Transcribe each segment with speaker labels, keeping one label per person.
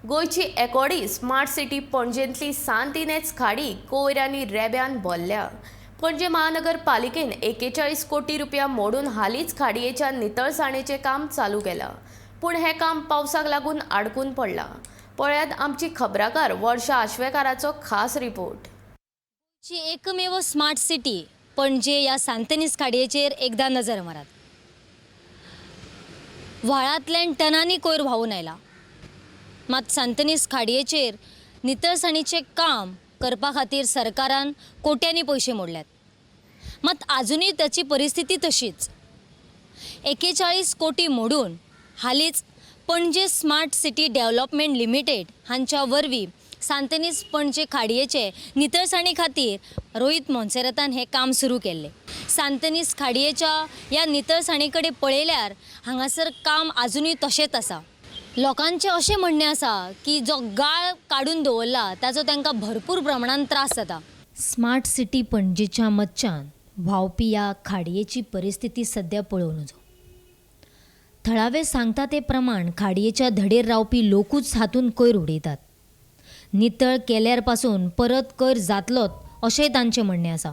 Speaker 1: गोयची एकोडी smart city पणजेंतली Santa Inez खाडी कोयरांनी रेब्यान भरल्या। पणजे महानगरपालिकेन 41 कोटी रुपया मोडून हालींच खाडयेच्या नितळसाणेचें काम चालू केलां, पूण हें काम पावसाक लागून आडकून पडलां। पळयात आमची खबराकार वर्षा आश्वेकाराचो खास रिपोर्ट।
Speaker 2: ची एकमेव स्मार्ट सिटी पणजे या सांत इनेज खाडयेचेर एकदा नजर मारात। व्हाळांतल्यान टनांनी कोयर व्हांवून आयला, मात सांत इनेज खाडयेचेर नितळसाणीचें काम करपा खातीर सरकारान कोट्यांनी पयशे मोडल्यात, मात आजुनूय ताची परिस्थिती तशीच। 41 कोटी मोडून हालींच पणजे स्मार्ट सिटी डेव्हलपमेंट लिमिटेड हांच्या वरवीं सांत इनेज पणजे खाडयेचे नितळसाणी खातीर रोहित मोन्सेरातान हें काम सुरू केल्लें। सांत इनेज खाडयेच्या ह्या नितळसाणी कडेन पळयल्यार हांगासर काम आजुनूय तशेंच आसा। लोकांचें अशें म्हणणें आसा की जो गाळ काडून दवरला ताचो तांकां भरपूर प्रमाणात त्रास जाता। स्मार्ट सिटी पणजेच्या मच्छान व्हांवपी ह्या खाडयेची परिस्थिती सध्या पळोवन नजो। थळावे सांगता ते प्रमाण खाडयेच्या धडेर रावपी लोकूच हातून कोयर उडयतात। नितळ केल्यार पासून परत कोयर जातलोच अशेंय तांचें म्हणणें आसा।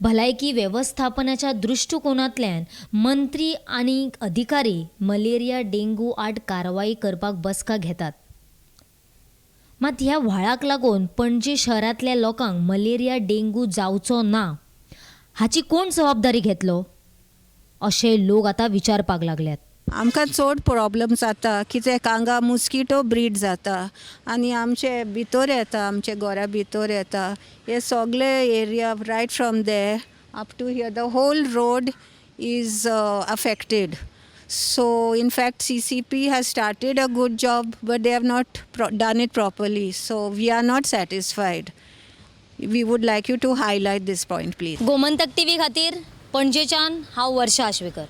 Speaker 2: भलायकी वेवस्थापनाच्या दृश्टिकोनांतल्यान मंत्री आनी अधिकारी मलेरिया डेंगू आड कारवाई करपाक बसका घेतात, मात ह्या व्हाळाक लागून पणजे शहरांतल्या लोकांक मलेरिया डेंगू जावचो ना हाची कोण जबाबदारी घेतलो अशे लोक आतां विचारपाक लागल्यात।
Speaker 3: आमकां चड प्रॉब्लम जाता कित्याक हांगा मस्किटो ब्रीड जाता आनी आमचे भितर येता, आमचे घरा भितर येता। हे सगळे area right from there up to here the whole road is affected. So in fact CCP has started a good job but they have not done it properly, so we are not satisfied. We would like you to highlight this point please.
Speaker 2: Gomantak TV खातीर पणजेच्यान हांव वर्षा आश्वेकर।